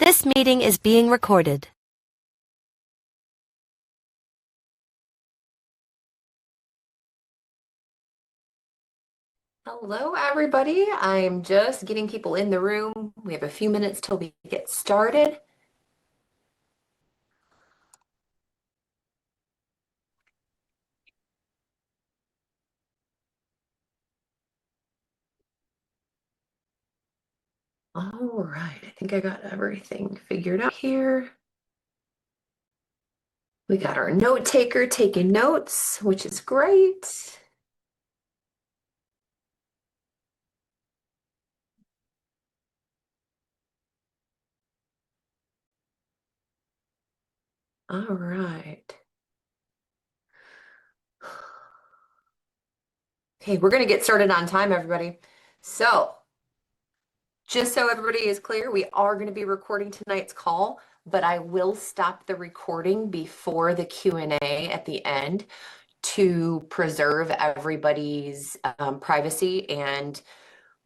This meeting is being recorded. Hello, everybody. I'm just getting people in the room. We have a few minutes till we get started. All right, I think I got everything figured out here. We got our note taker taking notes, which is great. All right. Okay, we're going to get started on time, everybody. So, just so everybody is clear, we are going to be recording tonight's call, but I will stop the recording before the Q&A at the end to preserve everybody's privacy. And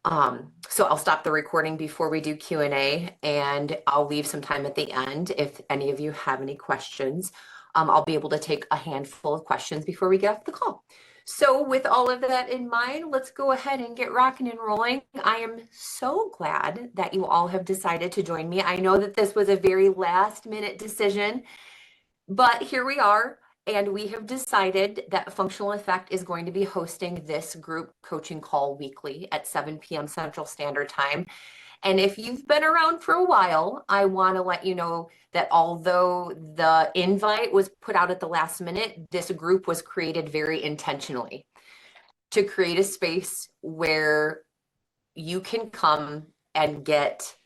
so I'll stop the recording before we do Q&A, and I'll leave some time at the end if any of you have any questions. I'll be able to take a handful of questions before we get off the call. So with all of that in mind, let's go ahead and get rocking and rolling. I am so glad that you all have decided to join me. I know that this was a very last minute decision, but here we are. And we have decided that Functional Effect is going to be hosting this group coaching call weekly at 7 p.m. Central Standard Time. And if you've been around for a while, I want to let you know that although the invite was put out at the last minute, this group was created very intentionally to create a space where you can come and get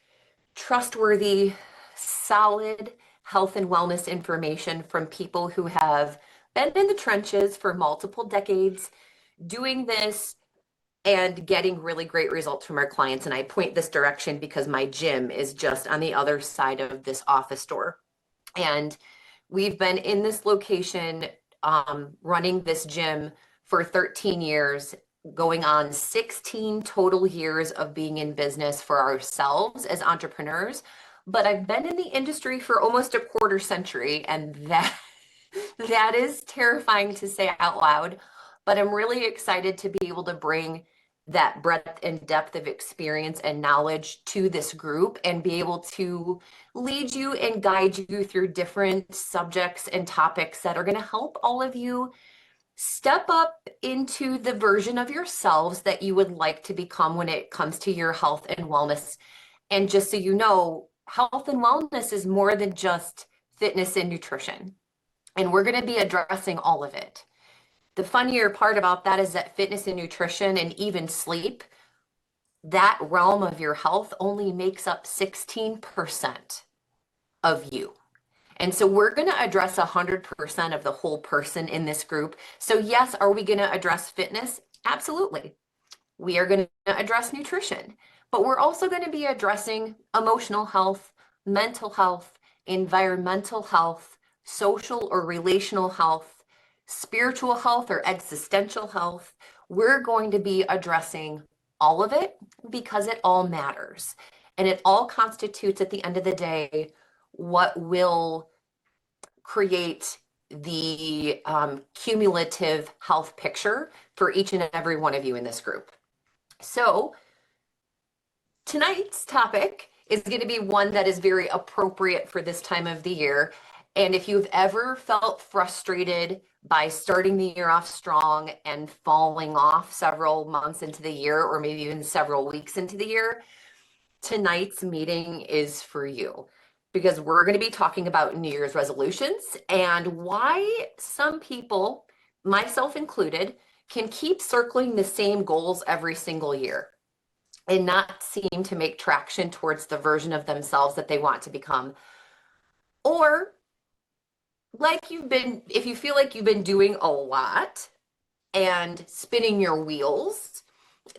trustworthy, solid health and wellness information from people who have been in the trenches for multiple decades doing this and getting really great results from our clients. And I point this direction because my gym is just on the other side of this office door. And we've been in this location running this gym for 13 years, going on 16 total years of being in business for ourselves as entrepreneurs. But I've been in the industry for almost a quarter century, and that is terrifying to say out loud. But I'm really excited to be able to bring that breadth and depth of experience and knowledge to this group and be able to lead you and guide you through different subjects and topics that are going to help all of you step up into the version of yourselves that you would like to become when it comes to your health and wellness. And just so you know, health and wellness is more than just fitness and nutrition. And we're going to be addressing all of it. The funnier part about that is that fitness and nutrition and even sleep, that realm of your health only makes up 16% of you. And so we're going to address 100% of the whole person in this group. So yes, are we going to address fitness? Absolutely. We are going to address nutrition, but we're also going to be addressing emotional health, mental health, environmental health, social or relational health, spiritual health or existential health. We're going to be addressing all of it because it all matters. And it all constitutes, at the end of the day, what will create the cumulative health picture for each and every one of you in this group. So tonight's topic is going to be one that is very appropriate for this time of the year. And if you've ever felt frustrated by starting the year off strong and falling off several months into the year, or maybe even several weeks into the year, tonight's meeting is for you, because we're going to be talking about New Year's resolutions and why some people, myself included, can keep circling the same goals every single year and not seem to make traction towards the version of themselves that they want to become. Or if you feel like you've been doing a lot and spinning your wheels,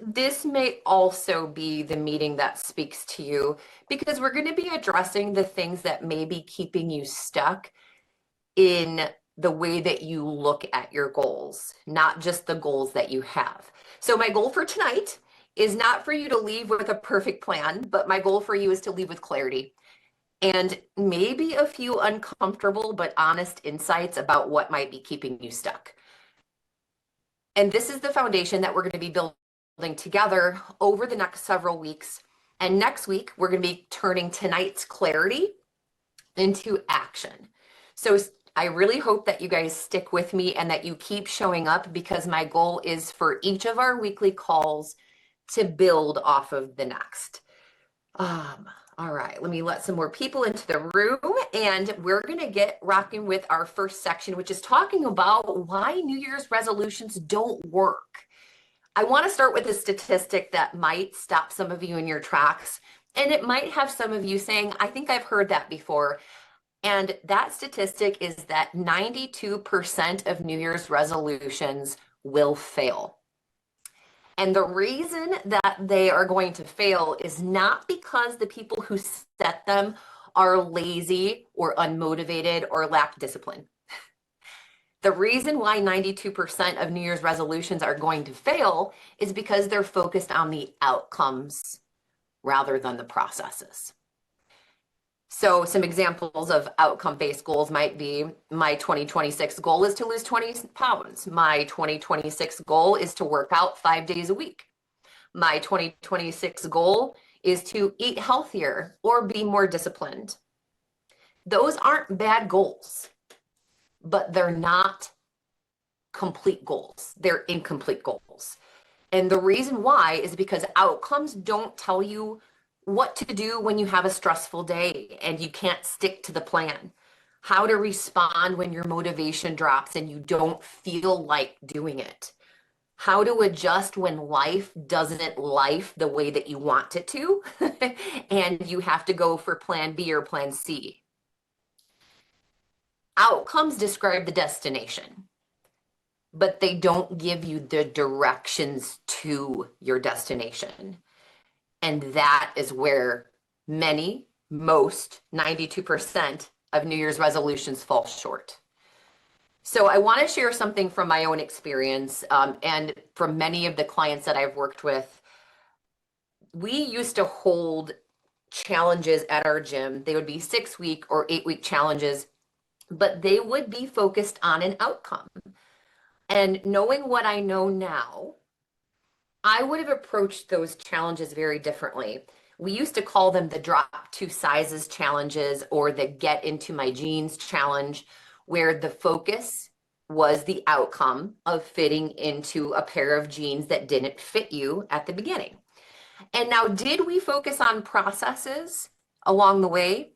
this may also be the meeting that speaks to you, because we're going to be addressing the things that may be keeping you stuck in the way that you look at your goals, not just the goals that you have. So my goal for tonight is not for you to leave with a perfect plan, but my goal for you is to leave with clarity. and maybe a few uncomfortable but honest insights about what might be keeping you stuck. And this is the foundation that we're going to be building together over the next several weeks. And next week, we're going to be turning tonight's clarity into action. So I really hope that you guys stick with me and that you keep showing up, because my goal is for each of our weekly calls to build off of the next. All right, let me let some more people into the room, and we're going to get rocking with our first section, which is talking about why New Year's resolutions don't work. I want to start with a statistic that might stop some of you in your tracks, and it might have some of you saying, I think I've heard that before. And that statistic is that 92% of New Year's resolutions will fail. And the reason that they are going to fail is not because the people who set them are lazy or unmotivated or lack discipline. The reason why 92% of New Year's resolutions are going to fail is because they're focused on the outcomes rather than the processes. So some examples of outcome-based goals might be, my 2026 goal is to lose 20 pounds. My 2026 goal is to work out 5 days a week. My 2026 goal is to eat healthier or be more disciplined. Those aren't bad goals, but they're not complete goals. They're incomplete goals. And the reason why is because outcomes don't tell you what to do when you have a stressful day and you can't stick to the plan, how to respond when your motivation drops and you don't feel like doing it, how to adjust when life doesn't life the way that you want it to, and you have to go for plan B or plan C. Outcomes describe the destination, but they don't give you the directions to your destination. And that is where most, 92% of New Year's resolutions fall short. So I want to share something from my own experience, and from many of the clients that I've worked with. We used to hold challenges at our gym. They would be 6-week or 8-week challenges, but they would be focused on an outcome. And knowing what I know now, I would have approached those challenges very differently. We used to call them the drop 2 sizes challenges or the get into my jeans challenge, where the focus was the outcome of fitting into a pair of jeans that didn't fit you at the beginning. And now, did we focus on processes along the way?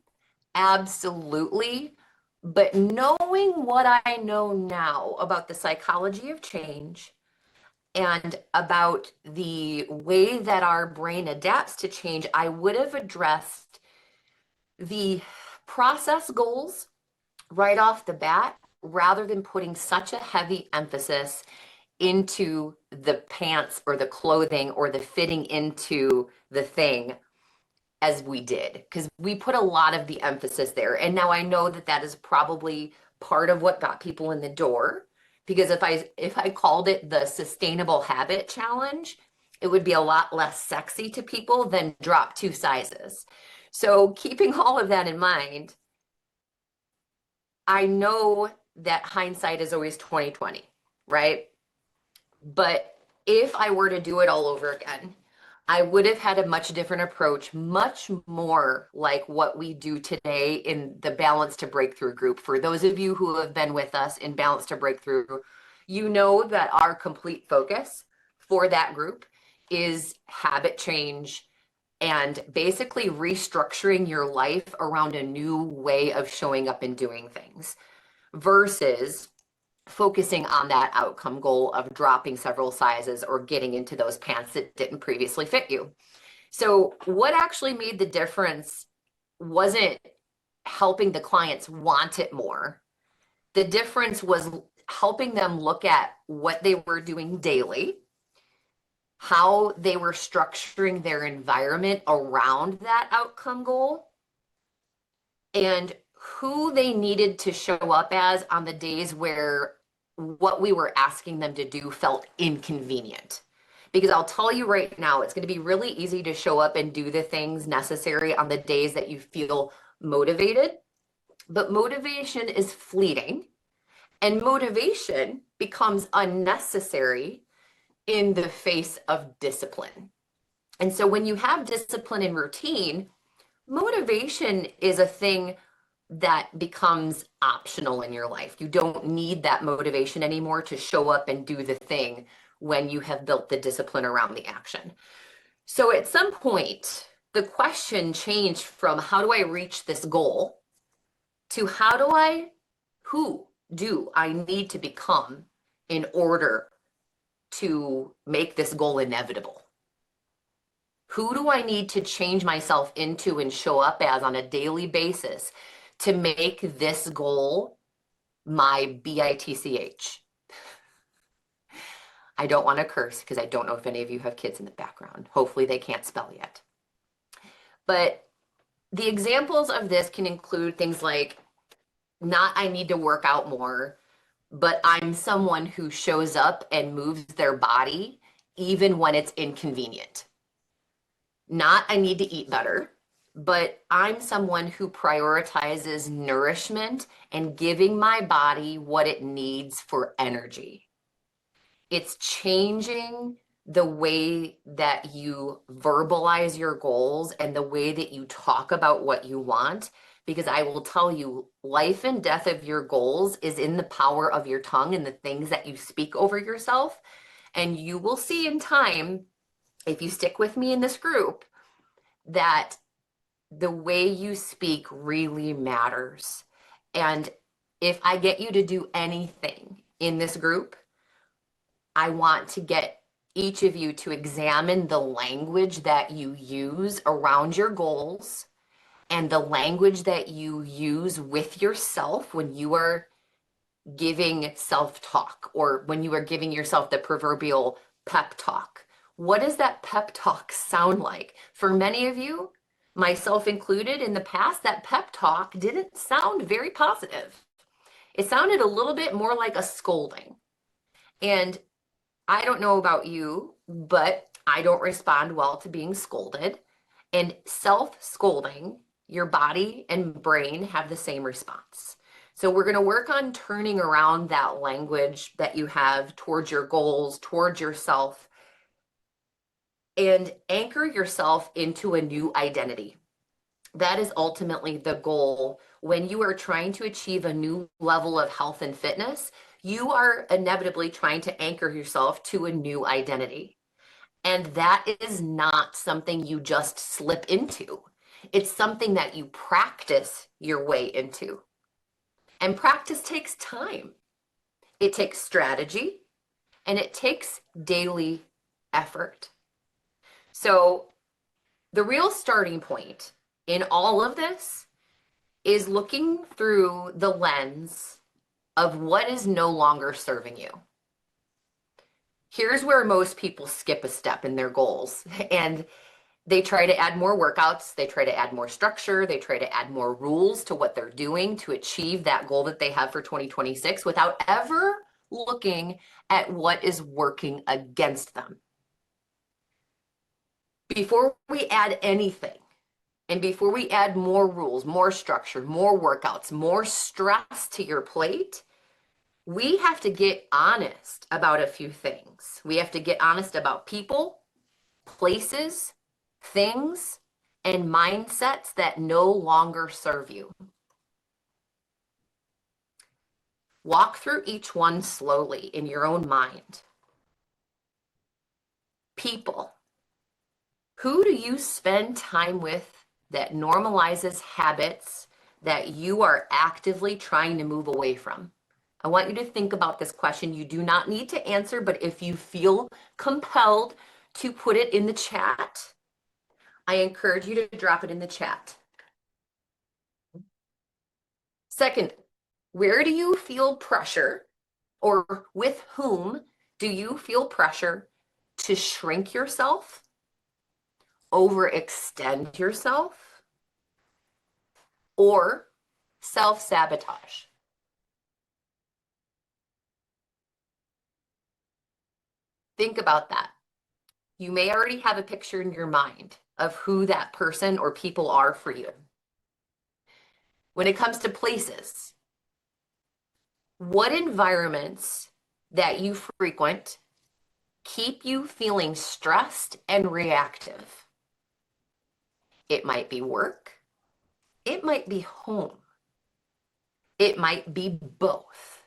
Absolutely. But knowing what I know now about the psychology of change and about the way that our brain adapts to change, I would have addressed the process goals right off the bat rather than putting such a heavy emphasis into the pants or the clothing or the fitting into the thing as we did, because we put a lot of the emphasis there. And now I know that that is probably part of what got people in the door, because if I called it the sustainable habit challenge, it would be a lot less sexy to people than drop 2 sizes. So keeping all of that in mind, I know that hindsight is always 20/20, right? But if I were to do it all over again, I would have had a much different approach, much more like what we do today in the Balance to Breakthrough group. For those of you who have been with us in Balance to Breakthrough, you know that our complete focus for that group is habit change and basically restructuring your life around a new way of showing up and doing things versus focusing on that outcome goal of dropping several sizes or getting into those pants that didn't previously fit you. So what actually made the difference wasn't helping the clients want it more. The difference was helping them look at what they were doing daily, how they were structuring their environment around that outcome goal, and who they needed to show up as on the days where what we were asking them to do felt inconvenient. Because I'll tell you right now, it's going to be really easy to show up and do the things necessary on the days that you feel motivated, but motivation is fleeting, and motivation becomes unnecessary in the face of discipline. And so when you have discipline and routine, motivation is a thing that becomes optional in your life. You don't need that motivation anymore to show up and do the thing when you have built the discipline around the action. So at some point, the question changed from how do I reach this goal to who do I need to become in order to make this goal inevitable? Who do I need to change myself into and show up as on a daily basis to make this goal my BITCH? I don't want to curse because I don't know if any of you have kids in the background. Hopefully they can't spell yet. But the examples of this can include things like not I need to work out more, but I'm someone who shows up and moves their body even when it's inconvenient. Not I need to eat better, but I'm someone who prioritizes nourishment and giving my body what it needs for energy. It's changing the way that you verbalize your goals and the way that you talk about what you want. Because I will tell you, life and death of your goals is in the power of your tongue and the things that you speak over yourself. And you will see in time, if you stick with me in this group, that the way you speak really matters. And if I get you to do anything in this group, I want to get each of you to examine the language that you use around your goals and the language that you use with yourself when you are giving self-talk or when you are giving yourself the proverbial pep talk. What does that pep talk sound like? For many of you, myself included, in the past, that pep talk didn't sound very positive. It sounded a little bit more like a scolding. And I don't know about you, but I don't respond well to being scolded. And self-scolding, your body and brain have the same response. So we're going to work on turning around that language that you have towards your goals, towards yourself, and anchor yourself into a new identity. That is ultimately the goal. When you are trying to achieve a new level of health and fitness, you are inevitably trying to anchor yourself to a new identity. And that is not something you just slip into. It's something that you practice your way into. And practice takes time. It takes strategy and it takes daily effort. So the real starting point in all of this is looking through the lens of what is no longer serving you. Here's where most people skip a step in their goals, and they try to add more workouts, they try to add more structure, they try to add more rules to what they're doing to achieve that goal that they have for 2026 without ever looking at what is working against them. Before we add anything, and before we add more rules, more structure, more workouts, more stress to your plate, we have to get honest about a few things. We have to get honest about people, places, things, and mindsets that no longer serve you. Walk through each one slowly in your own mind. People. Who do you spend time with that normalizes habits that you are actively trying to move away from? I want you to think about this question. You do not need to answer, but if you feel compelled to put it in the chat, I encourage you to drop it in the chat. Second, where do you feel pressure, or with whom do you feel pressure to shrink yourself, overextend yourself, or self-sabotage? Think about that. You may already have a picture in your mind of who that person or people are for you. When it comes to places, what environments that you frequent keep you feeling stressed and reactive? It might be work. It might be home. It might be both.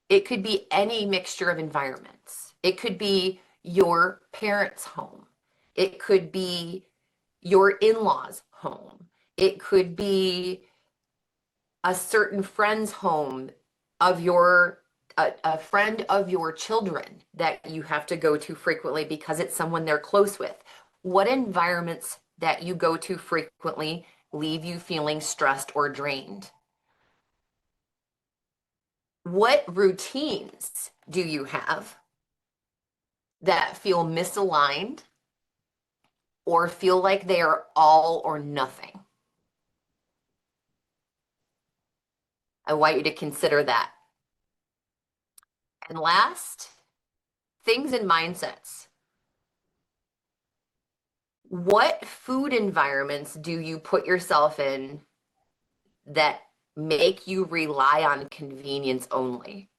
It could be any mixture of environments. It could be your parents' home. It could be your in-laws' home. It could be a certain friend's home of a friend of your children that you have to go to frequently because it's someone they're close with. What environments that you go to frequently leave you feeling stressed or drained? What routines do you have that feel misaligned or feel like they are all or nothing? I want you to consider that. And last, things and mindsets. What food environments do you put yourself in that make you rely on convenience only?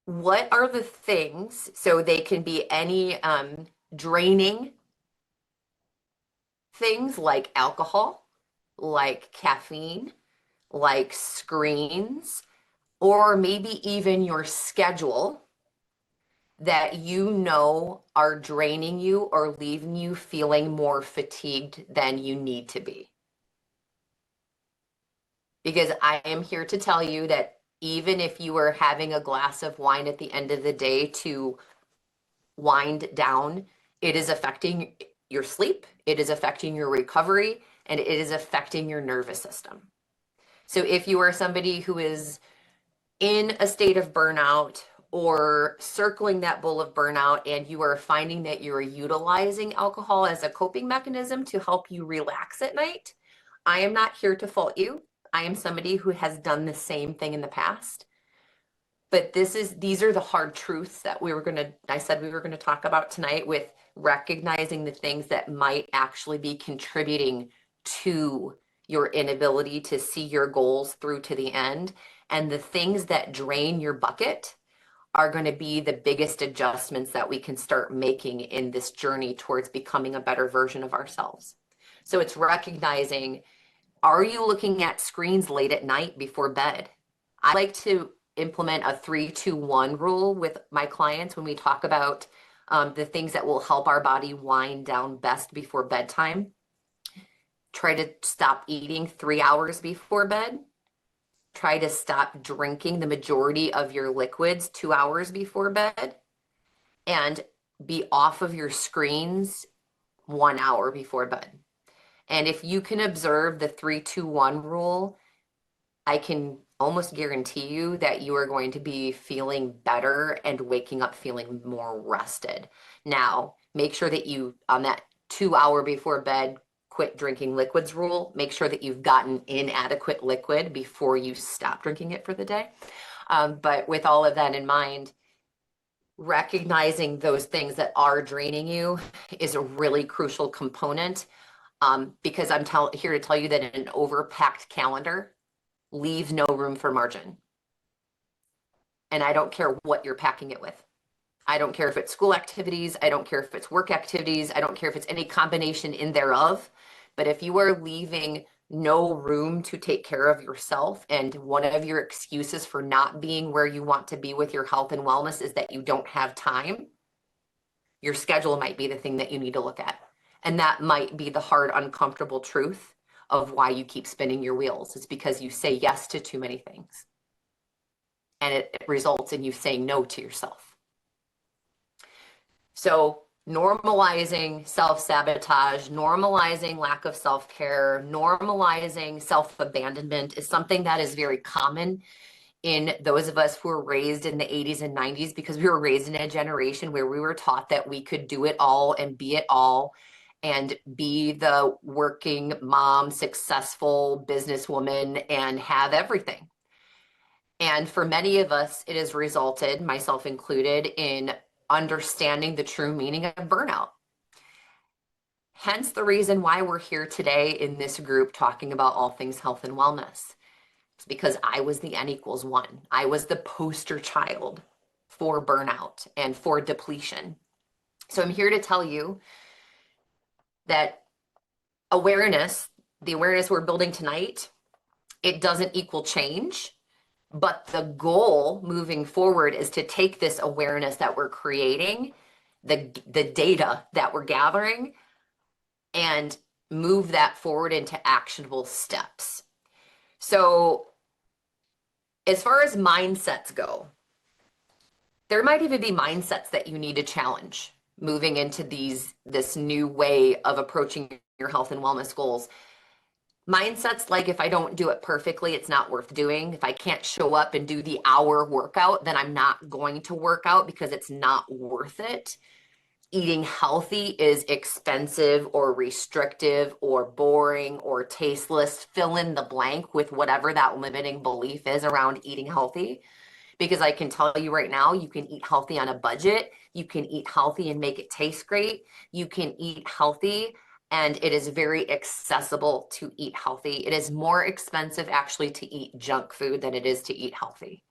What are the things, so they can be any draining things like alcohol, like caffeine, like screens, or maybe even your schedule that you know are draining you or leaving you feeling more fatigued than you need to be. Because I am here to tell you that even if you are having a glass of wine at the end of the day to wind down, it is affecting your sleep, it is affecting your recovery, and it is affecting your nervous system. So if you are somebody who is in a state of burnout or circling that bowl of burnout and you are finding that you are utilizing alcohol as a coping mechanism to help you relax at night, I am not here to fault you. I am somebody who has done the same thing in the past. But these are the hard truths that I said we were going to talk about tonight, with recognizing the things that might actually be contributing to your inability to see your goals through to the end. And the things that drain your bucket are going to be the biggest adjustments that we can start making in this journey towards becoming a better version of ourselves. So it's recognizing, are you looking at screens late at night before bed? I like to implement a 3-2-1 rule with my clients when we talk about the things that will help our body wind down best before bedtime. Try to stop eating 3 hours before bed. Try to stop drinking the majority of your liquids 2 hours before bed. And be off of your screens 1 hour before bed. And if you can observe the 3-2-1 rule, I can almost guarantee you that you are going to be feeling better and waking up feeling more rested. Now, make sure that you, on that 2 hour before bed, quit drinking liquids rule, make sure that you've gotten inadequate liquid before you stop drinking it for the day. But with all of that in mind, recognizing those things that are draining you is a really crucial component, because I'm here to tell you that an overpacked calendar leaves no room for margin. And I don't care what you're packing it with. I don't care if it's school activities. I don't care if it's work activities. I don't care if it's any combination in thereof. But if you are leaving no room to take care of yourself, and one of your excuses for not being where you want to be with your health and wellness is that you don't have time, your schedule might be the thing that you need to look at. And that might be the hard, uncomfortable truth of why you keep spinning your wheels. It's because you say yes to too many things. And it results in you saying no to yourself. So normalizing self-sabotage, normalizing lack of self-care, normalizing self-abandonment is something that is very common in those of us who were raised in the 80s and 90s, because we were raised in a generation where we were taught that we could do it all and be it all and be the working mom, successful businesswoman, and have everything. And for many of us, it has resulted, myself included, in understanding the true meaning of burnout. Hence the reason why we're here today in this group talking about all things health and wellness. It's because I was the N=1. I was the poster child for burnout and for depletion. So I'm here to tell you that awareness, the awareness we're building tonight, it doesn't equal change, but the goal moving forward is to take this awareness that we're creating, the data that we're gathering, and move that forward into actionable steps. So as far as mindsets go, there might even be mindsets that you need to challenge moving into this new way of approaching your health and wellness goals. Mindsets like, if I don't do it perfectly, it's not worth doing. If I can't show up and do the hour workout, then I'm not going to work out because it's not worth it. Eating healthy is expensive or restrictive or boring or tasteless. Fill in the blank with whatever that limiting belief is around eating healthy. Because I can tell you right now, you can eat healthy on a budget. You can eat healthy and make it taste great. You can eat healthy and it is very accessible to eat healthy. It is more expensive actually to eat junk food than it is to eat healthy.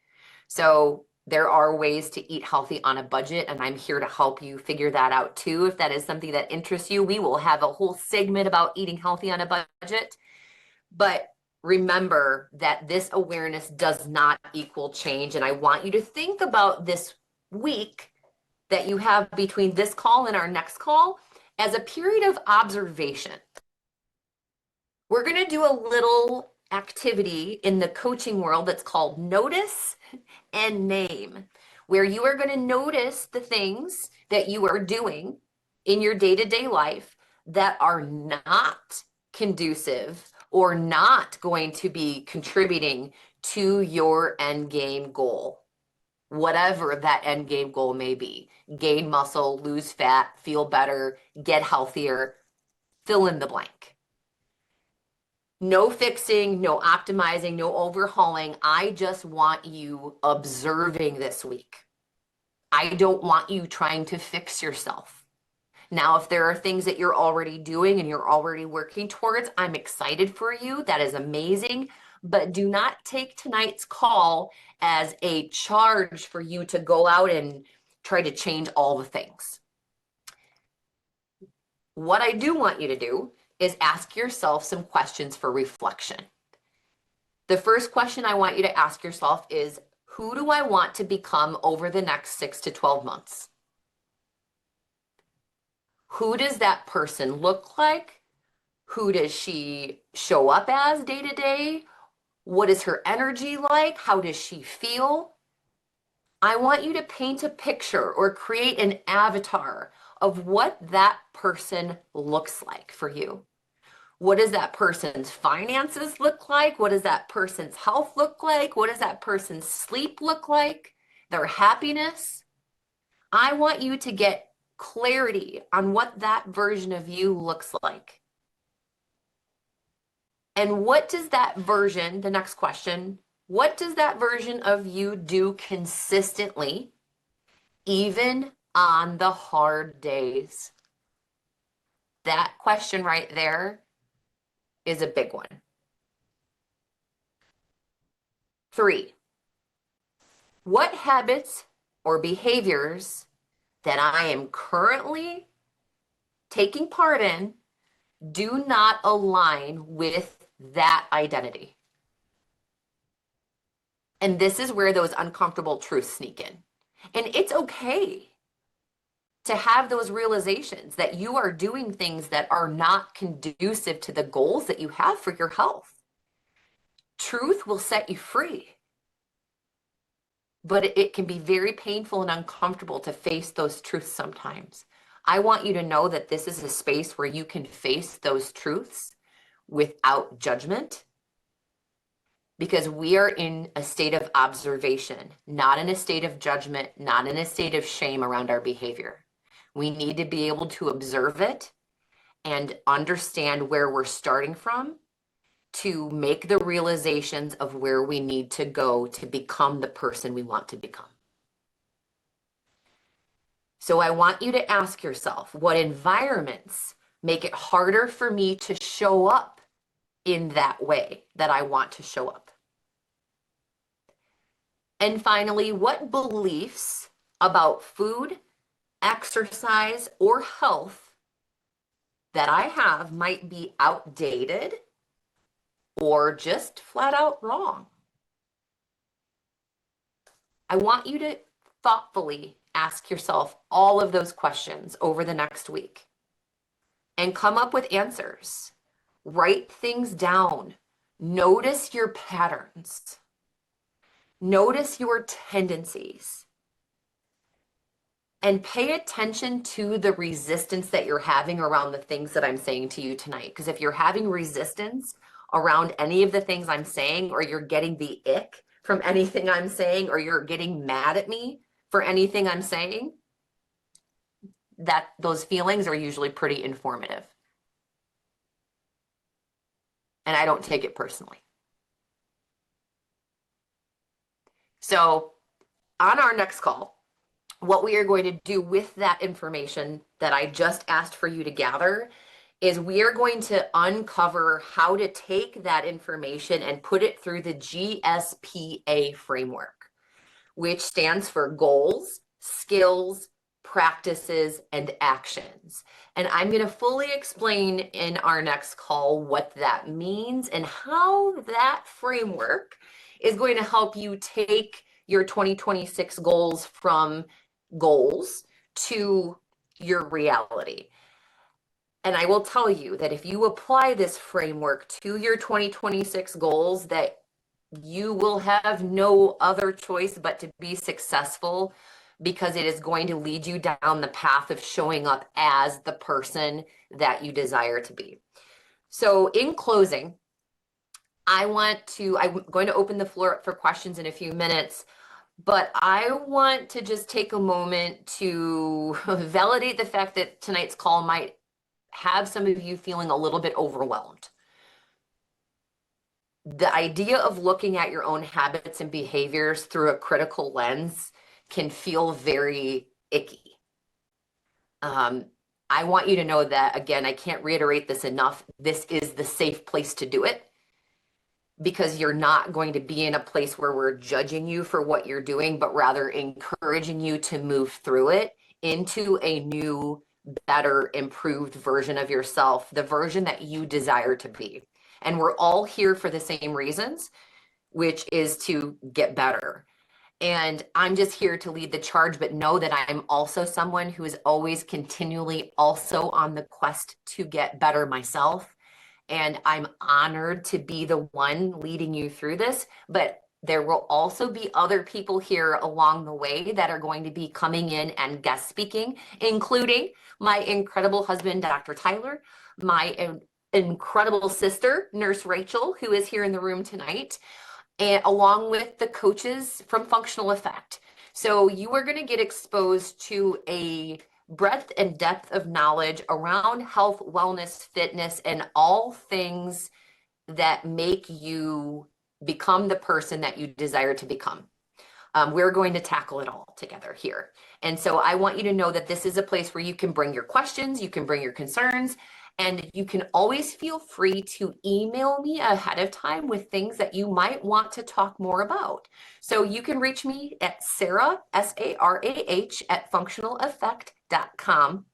So there are ways to eat healthy on a budget, and I'm here to help you figure that out too. If that is something that interests you, we will have a whole segment about eating healthy on a budget. But remember that this awareness does not equal change. And I want you to think about this week that you have between this call and our next call as a period of observation. We're going to do a little activity in the coaching world that's called notice and name, where you are going to notice the things that you are doing in your day-to-day life that are not conducive or not going to be contributing to your end game goal, whatever that end game goal may be. Gain muscle, lose fat, feel better, get healthier, fill in the blank. No fixing, no optimizing, no overhauling. I just want you observing this week. I don't want you trying to fix yourself. Now, if there are things that you're already doing and you're already working towards, I'm excited for you. That is amazing. But do not take tonight's call as a charge for you to go out and try to change all the things. What I do want you to do is ask yourself some questions for reflection. The first question I want you to ask yourself is, who do I want to become over the next 6 to 12 months? Who does that person look like? Who does she show up as day to day? What is her energy like? How does she feel? I want you to paint a picture or create an avatar of what that person looks like for you. What does that person's finances look like? What does that person's health look like? What does that person's sleep look like? Their happiness? I want you to get clarity on what that version of you looks like. And what does that version, the next question, what does that version of you do consistently, even on the hard days? That question right there is a big one. 3, what habits or behaviors that I am currently taking part in do not align with that identity? And this is where those uncomfortable truths sneak in. And it's okay to have those realizations that you are doing things that are not conducive to the goals that you have for your health. Truth will set you free. But it can be very painful and uncomfortable to face those truths sometimes. I want you to know that this is a space where you can face those truths without judgment, because we are in a state of observation, not in a state of judgment, not in a state of shame around our behavior. We need to be able to observe it and understand where we're starting from to make the realizations of where we need to go to become the person we want to become. So I want you to ask yourself, what environments make it harder for me to show up in that way that I want to show up. And finally, what beliefs about food, exercise, or health that I have might be outdated or just flat out wrong? I want you to thoughtfully ask yourself all of those questions over the next week and come up with answers. Write things down. Notice your patterns. Notice your tendencies. And pay attention to the resistance that you're having around the things that I'm saying to you tonight. Because if you're having resistance around any of the things I'm saying, or you're getting the ick from anything I'm saying, or you're getting mad at me for anything I'm saying, that those feelings are usually pretty informative. And I don't take it personally. So on our next call, what we are going to do with that information that I just asked for you to gather is we are going to uncover how to take that information and put it through the GSPA framework, which stands for goals, skills, practices, and actions. And I'm going to fully explain in our next call what that means and how that framework is going to help you take your 2026 goals from goals to your reality. And I will tell you that if you apply this framework to your 2026 goals, that you will have no other choice but to be successful, because it is going to lead you down the path of showing up as the person that you desire to be. So in closing, I'm going to open the floor up for questions in a few minutes. But I want to just take a moment to validate the fact that tonight's call might have some of you feeling a little bit overwhelmed. The idea of looking at your own habits and behaviors through a critical lens can feel very icky. I want you to know that, again, I can't reiterate this enough. This is the safe place to do it, because you're not going to be in a place where we're judging you for what you're doing, but rather encouraging you to move through it into a new, better, improved version of yourself, the version that you desire to be. And we're all here for the same reasons, which is to get better. And I'm just here to lead the charge, but know that I'm also someone who is always continually also on the quest to get better myself. And I'm honored to be the one leading you through this, but there will also be other people here along the way that are going to be coming in and guest speaking, including my incredible husband, Dr. Tyler, my incredible sister, Nurse Rachel, who is here in the room tonight, and along with the coaches from Functional Effect. So you are going to get exposed to a breadth and depth of knowledge around health, wellness, fitness, and all things that make you become the person that you desire to become. We're going to tackle it all together here. And so I want you to know that this is a place where you can bring your questions, you can bring your concerns, and you can always feel free to email me ahead of time with things that you might want to talk more about. So you can reach me at Sarah, SARAH, at functionaleffect.com.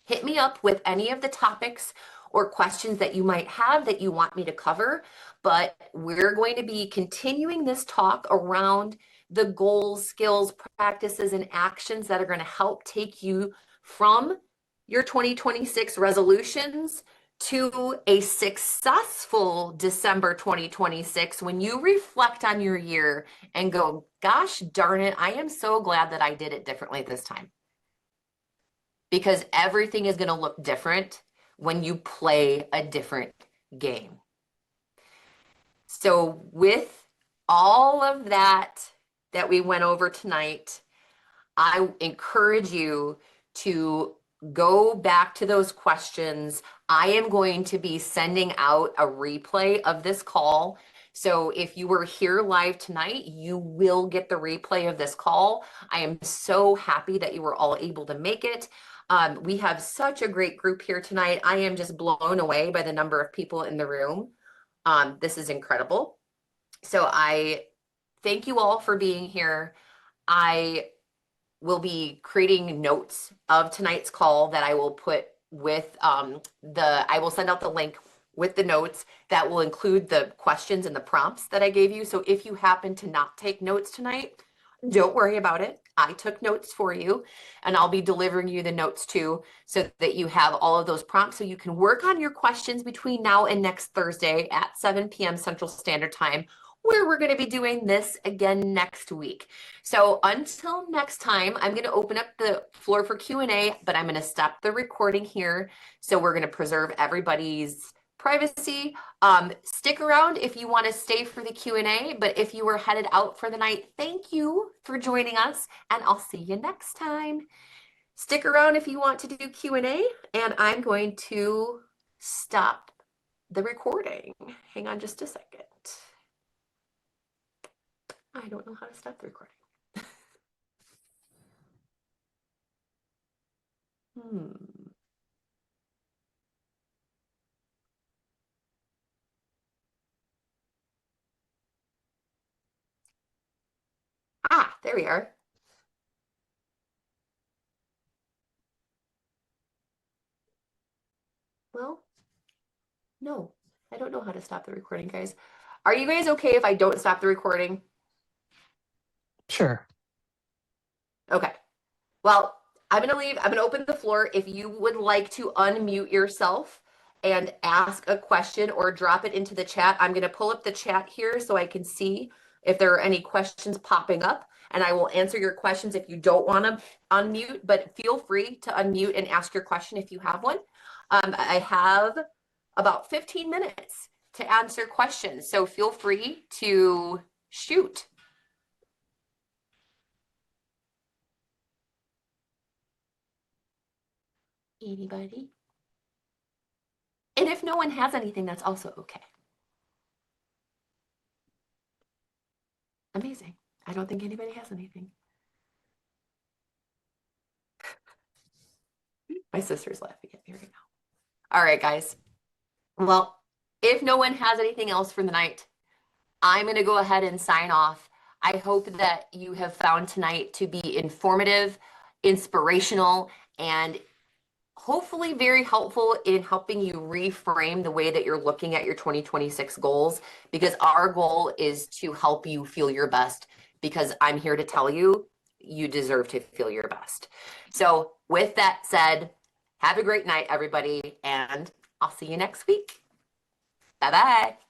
Hit me up with any of the topics or questions that you might have that you want me to cover. But we're going to be continuing this talk around the goals, skills, practices, and actions that are going to help take you from your 2026 resolutions to a successful December 2026, when you reflect on your year and go, gosh darn it, I am so glad that I did it differently this time. Because everything is going to look different when you play a different game. So with all of that we went over tonight, I encourage you to go back to those questions. I am going to be sending out a replay of this call. So if you were here live tonight, you will get the replay of this call. I am so happy that you were all able to make it. We have such a great group here tonight. I am just blown away by the number of people in the room. This is incredible. So I thank you all for being here. I will be creating notes of tonight's call that I will put with I will send out the link with the notes that will include the questions and the prompts that I gave you. So if you happen to not take notes tonight, don't worry about it. I took notes for you, and I'll be delivering you the notes too, so that you have all of those prompts so you can work on your questions between now and next Thursday at 7 p.m. Central Standard Time, where we're going to be doing this again next week. So until next time, I'm going to open up the floor for Q&A, but I'm going to stop the recording here. So we're going to preserve everybody's privacy. Stick around if you want to stay for the Q&A, but if you were headed out for the night, thank you for joining us, and I'll see you next time. Stick around if you want to do Q&A, and I'm going to stop the recording. Hang on just a second. I don't know how to stop the recording. There we are. Well, no, I don't know how to stop the recording, guys. Are you guys okay if I don't stop the recording? Sure. Okay. Well, I'm going to leave. I'm going to open the floor. If you would like to unmute yourself and ask a question or drop it into the chat, I'm going to pull up the chat here so I can see if there are any questions popping up, and I will answer your questions if you don't want to unmute, but feel free to unmute and ask your question if you have one. I have about 15 minutes to answer questions, so feel free to shoot. Anybody? And if no one has anything, that's also okay. Amazing. I don't think anybody has anything. My sister's laughing at me right now. All right, guys. Well, if no one has anything else for the night, I'm going to go ahead and sign off. I hope that you have found tonight to be informative, inspirational, and hopefully very helpful in helping you reframe the way that you're looking at your 2026 goals, because our goal is to help you feel your best, because I'm here to tell you, you deserve to feel your best. So with that said, have a great night, everybody, and I'll see you next week. Bye-bye.